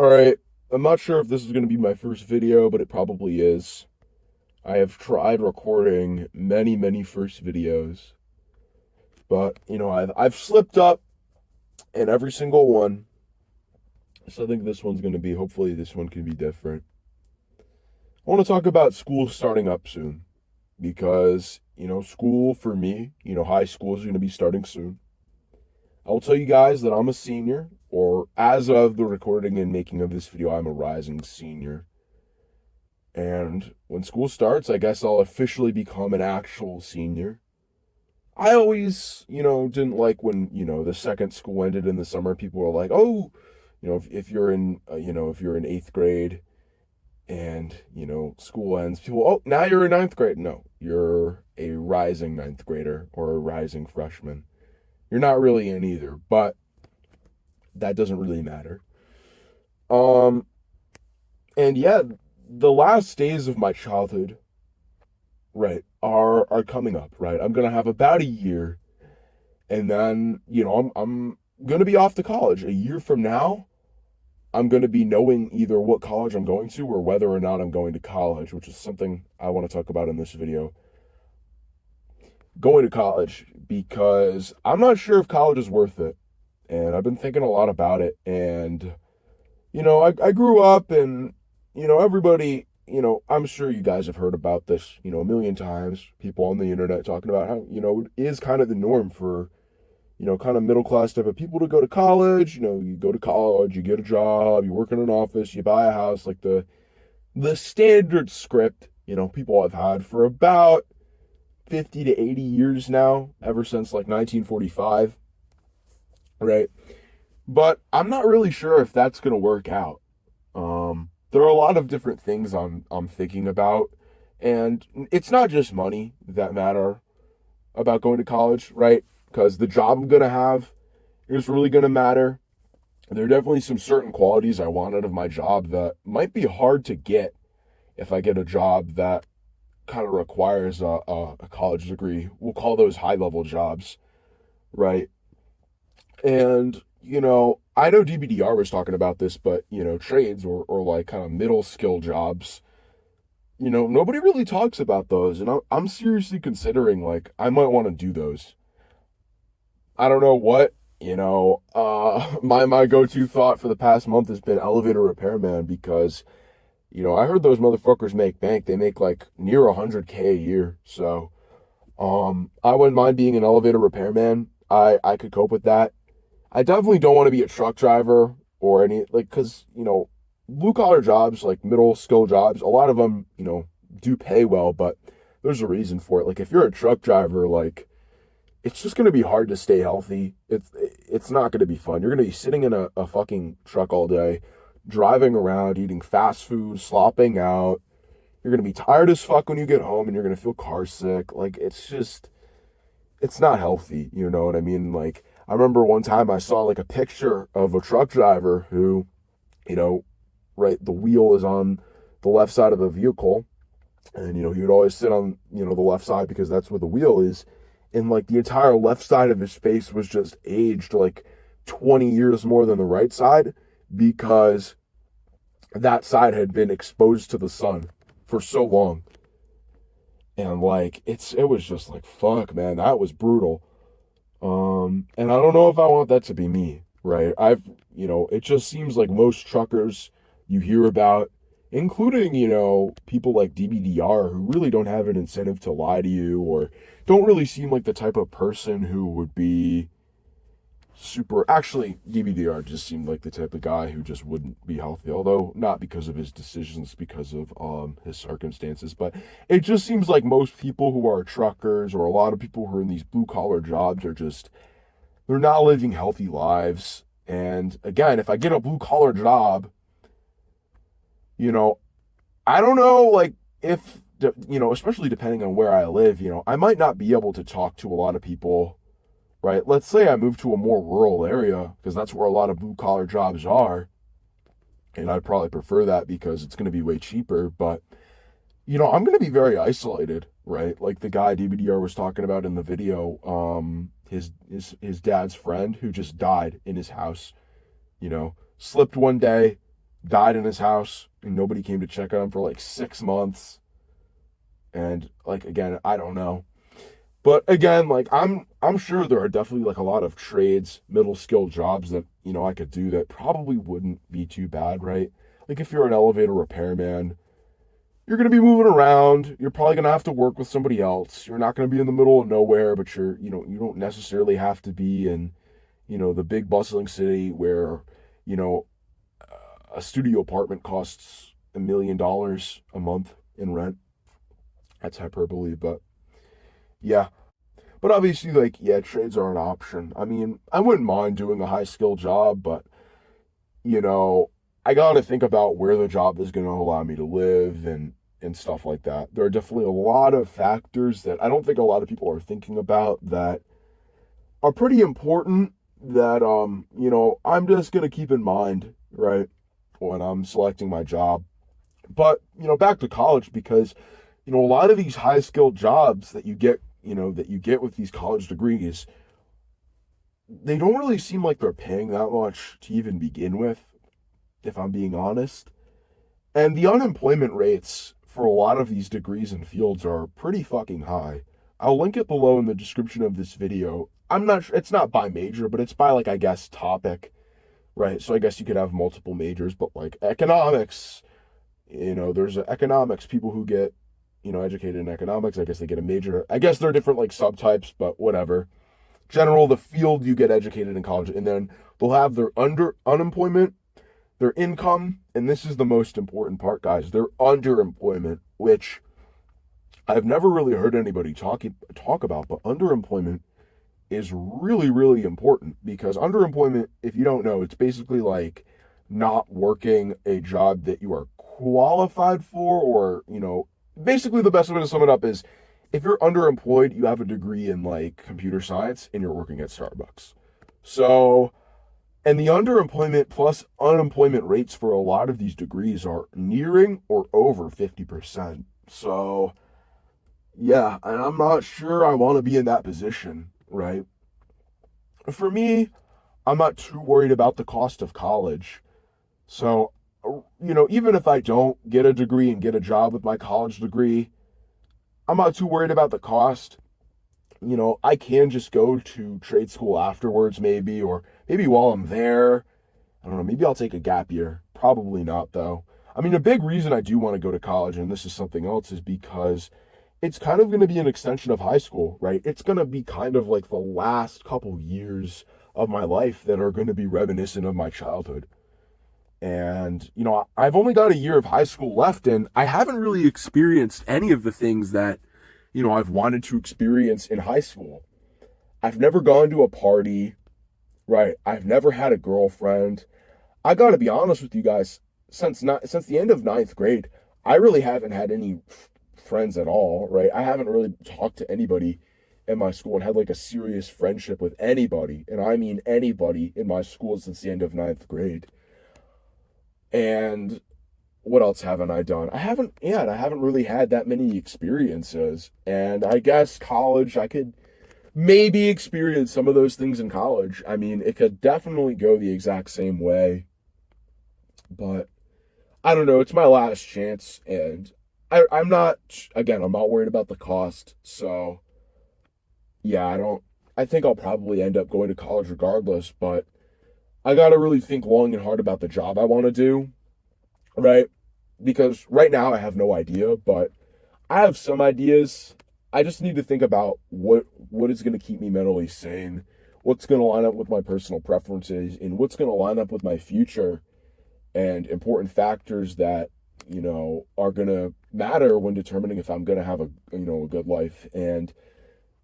Alright, I'm not sure if this is going to be my first video, but it probably is. I have tried recording many first videos, but I've slipped up in every single one. So I think this one's going to be, hopefully this one can be different. I want to talk about school starting up soon because, school for me, high school is going to be starting soon. I will tell you guys that I'm a senior, or as of the recording and making of this video, I'm a rising senior. And when school starts, I guess I'll officially become an actual senior. I always, didn't like when, the second school ended in the summer, people were like, oh, if you're in, if you're in eighth grade and, school ends, people, oh, now you're in ninth grade. No, you're a rising ninth grader or a rising freshman. You're not really in either, but that doesn't really matter. Um, and yeah, the last days of my childhood, right, are coming up, right? I'm gonna have about a year, and then I'm gonna be off to college. A year from now, I'm gonna be knowing either what college I'm going to or whether or not I'm going to college, which is something I want to talk about in this video. Going to college because I'm not sure if college is worth it, and I've been thinking a lot about it. And I grew up and everybody, I'm sure you guys have heard about this, a million times. People on the internet talking about how, it is kind of the norm for, kind of middle class type of people to go to college. You go to college, you get a job, you work in an office, you buy a house, like the standard script, people have had for about 50 to 80 years now, ever since like 1945, right? But I'm not really sure if that's going to work out. There are a lot of different things I'm thinking about, and it's not just money that matter about going to college, right? Because the job I'm gonna have is really gonna matter. There are definitely some certain qualities I want out of my job that might be hard to get if I get a job that kind of requires a college degree. We'll call those high level jobs, right? And I know DBDR was talking about this, but trades or like kind of middle skill jobs, nobody really talks about those. And I'm seriously considering like I might want to do those. I don't know what, my go-to thought for the past month has been elevator repairman because, I heard those motherfuckers make bank. They make like near 100K a year. So, I wouldn't mind being an elevator repairman. I could cope with that. I definitely don't want to be a truck driver or any like because blue collar jobs like middle skill jobs, a lot of them do pay well, but there's a reason for it. Like if you're a truck driver, like it's just gonna be hard to stay healthy. It's not gonna be fun. You're gonna be sitting in a fucking truck all day, driving around, eating fast food, slopping out. You're gonna be tired as fuck when you get home, and you're gonna feel car sick. Like it's not healthy. You know what I mean? Like I remember one time I saw like a picture of a truck driver who, you know, right, the wheel is on the left side of the vehicle, and he would always sit on the left side because that's where the wheel is, and like the entire left side of his face was just aged like 20 years more than the right side because that side had been exposed to the sun for so long. And like it was just like fuck, man, that was brutal. And I don't know if I want that to be me, right? It just seems like most truckers you hear about, including, people like DBDR who really don't have an incentive to lie to you or don't really seem like the type of person who would be actually, DBDR just seemed like the type of guy who just wouldn't be healthy, although not because of his decisions, because of his circumstances. But it just seems like most people who are truckers or a lot of people who are in these blue collar jobs are just they're not living healthy lives. And again, if I get a blue collar job, you know, I don't know, like if especially depending on where I live, I might not be able to talk to a lot of people, right? Let's say I move to a more rural area because that's where a lot of blue collar jobs are, and I'd probably prefer that because it's going to be way cheaper. But I'm going to be very isolated, right? Like the guy DBDR was talking about in the video, his dad's friend who just died in his house, slipped one day, died in his house and nobody came to check on him for like 6 months. And like again, I don't know. But again, like I'm sure there are definitely like a lot of trades, middle skill jobs that, I could do that probably wouldn't be too bad, right? Like if you're an elevator repairman, you're going to be moving around. You're probably going to have to work with somebody else. You're not going to be in the middle of nowhere, but you don't necessarily have to be in, the big bustling city where, you know, a studio apartment costs $1 million a month in rent. That's hyperbole, but yeah. But obviously, like, yeah, trades are an option. I mean, I wouldn't mind doing a high skill job, but, you know, I got to think about where the job is going to allow me to live and stuff like that. There are definitely a lot of factors that I don't think a lot of people are thinking about that are pretty important that, I'm just going to keep in mind, right, when I'm selecting my job. But, back to college because, a lot of these high skilled jobs that you get with these college degrees, they don't really seem like they're paying that much to even begin with, if I'm being honest. And the unemployment rates for a lot of these degrees and fields are pretty fucking high. I'll link it below in the description of this video. I'm not sure, it's not by major, but it's by like, I guess, topic, right? So I guess you could have multiple majors, but like economics, there's economics, people who get, educated in economics, I guess they get a major. I guess there are different like subtypes, but whatever. General, the field you get educated in college, and then they'll have their unemployment, their income, and this is the most important part, guys, their underemployment, which I've never really heard anybody talk about, but underemployment is really, really important because underemployment, if you don't know, it's basically like not working a job that you are qualified for, or, basically the best way to sum it up is if you're underemployed, you have a degree in like computer science and you're working at Starbucks. So, and the underemployment plus unemployment rates for a lot of these degrees are nearing or over 50%. So, yeah, and I'm not sure I want to be in that position, right? For me, I'm not too worried about the cost of college. So, even if I don't get a degree and get a job with my college degree, I'm not too worried about the cost. I can just go to trade school afterwards, maybe, or maybe while I'm there. I don't know, maybe I'll take a gap year. Probably not, though. I mean, a big reason I do want to go to college, and this is something else, is because it's kind of going to be an extension of high school, right? It's going to be kind of like the last couple years of my life that are going to be reminiscent of my childhood. And, I've only got a year of high school left, and I haven't really experienced any of the things that, I've wanted to experience in high school. I've never gone to a party, right? I've never had a girlfriend. I got to be honest with you guys, since the end of ninth grade, I really haven't had any friends at all, right? I haven't really talked to anybody in my school and had like a serious friendship with anybody, and I mean anybody in my school since the end of ninth grade. And what else haven't I done? I haven't really had that many experiences. And I guess college, I could maybe experience some of those things in college. I mean, it could definitely go the exact same way. But I don't know. It's my last chance. And I'm not worried about the cost. So, yeah, I think I'll probably end up going to college regardless. But I got to really think long and hard about the job I want to do, right? Because right now I have no idea, but I have some ideas. I just need to think about what is going to keep me mentally sane, what's going to line up with my personal preferences, and what's going to line up with my future and important factors that, are going to matter when determining if I'm going to have a good life. And,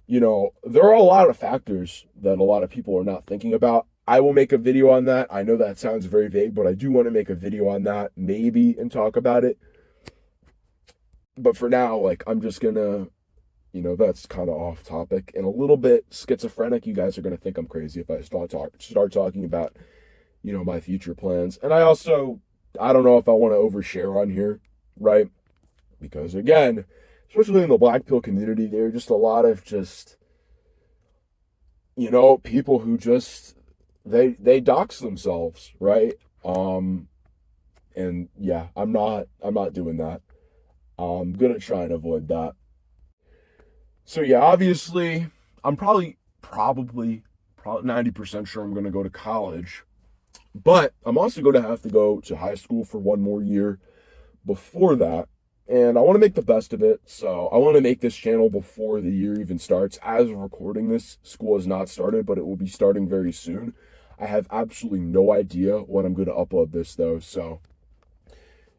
there are a lot of factors that a lot of people are not thinking about. I will make a video on that. I know that sounds very vague, but I do want to make a video on that maybe and talk about it. But for now, like, I'm just gonna, that's kind of off topic and a little bit schizophrenic. You guys are gonna think I'm crazy if I start talking about, my future plans. And I don't know if I want to overshare on here, right? Because again, especially in the black pill community, there are just a lot of people who just they dox themselves, right? And yeah, I'm not doing that. I'm gonna try and avoid that. So yeah, obviously, I'm probably 90% sure I'm gonna go to college, but I'm also gonna have to go to high school for one more year before that. And I want to make the best of it. So I want to make this channel before the year even starts. As of recording this, school has not started, but it will be starting very soon. I have absolutely no idea when I'm going to upload this though. So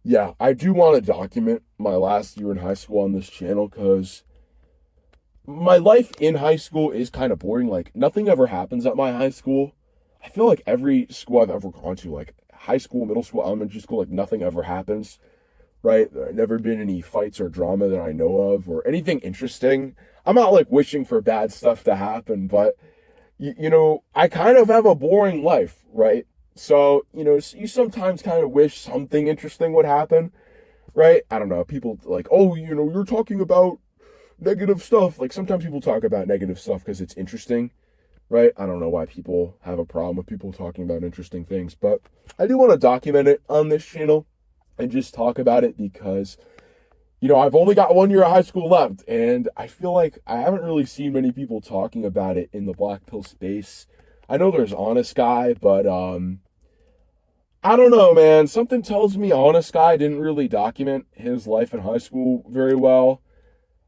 yeah, I do want to document my last year in high school on this channel because my life in high school is kind of boring. Like nothing ever happens at my high school. I feel like every school I've ever gone to, like high school, middle school, elementary school, like nothing ever happens, right? There have never been any fights or drama that I know of or anything interesting. I'm not like wishing for bad stuff to happen, but I kind of have a boring life, right? So, you sometimes kind of wish something interesting would happen, right? I don't know. People like, oh, you're talking about negative stuff. Like sometimes people talk about negative stuff because it's interesting, right? I don't know why people have a problem with people talking about interesting things, but I do want to document it on this channel and just talk about it because, I've only got one year of high school left, and I feel like I haven't really seen many people talking about it in the black pill space. I know there's Honest Guy, but I don't know, man. Something tells me Honest Guy didn't really document his life in high school very well.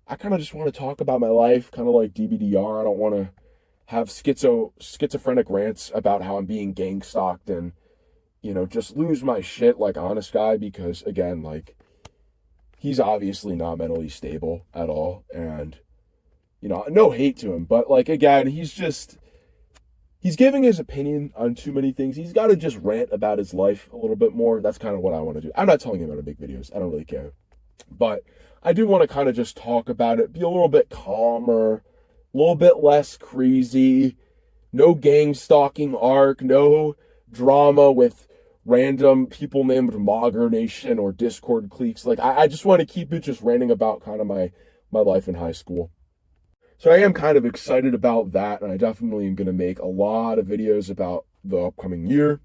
I kind of just want to talk about my life, kind of like DBDR. I don't want to have schizophrenic rants about how I'm being gang stalked and just lose my shit like Honest Guy because again, like he's obviously not mentally stable at all, and no hate to him, but like again, he's giving his opinion on too many things. He's got to just rant about his life a little bit more. That's kind of what I want to do. I'm not telling him how to make videos. I don't really care. But I do want to kind of just talk about it, be a little bit calmer, a little bit less crazy, no gang stalking arc, no drama with random people named Mogger Nation or Discord cliques. Like I just want to keep it just ranting about kind of my life in high school. So I am kind of excited about that, and I definitely am going to make a lot of videos about the upcoming year.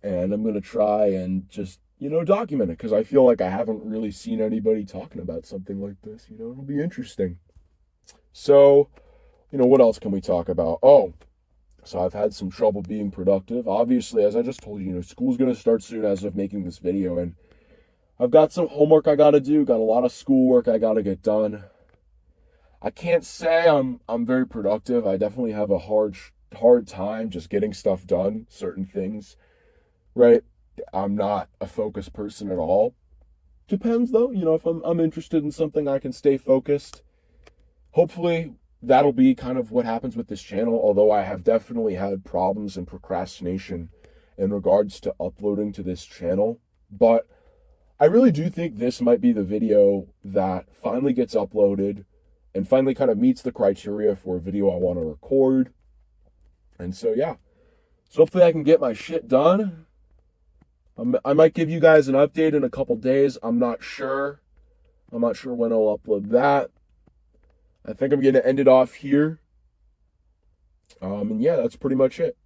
And I'm going to try and just, document it because I feel like I haven't really seen anybody talking about something like this. It'll be interesting. So, what else can we talk about? Oh, so I've had some trouble being productive. Obviously, as I just told you, school's going to start soon as of making this video, and I've got some homework I got to do, got a lot of schoolwork I got to get done. I can't say I'm very productive. I definitely have a hard time just getting stuff done, certain things, right? I'm not a focused person at all. Depends though, if I'm interested in something, I can stay focused. Hopefully that'll be kind of what happens with this channel, although I have definitely had problems and procrastination in regards to uploading to this channel. But I really do think this might be the video that finally gets uploaded and finally kind of meets the criteria for a video I want to record. And so, yeah. So hopefully I can get my shit done. I might give you guys an update in a couple days. I'm not sure. I'm not sure when I'll upload that. I think I'm going to end it off here. And yeah, that's pretty much it.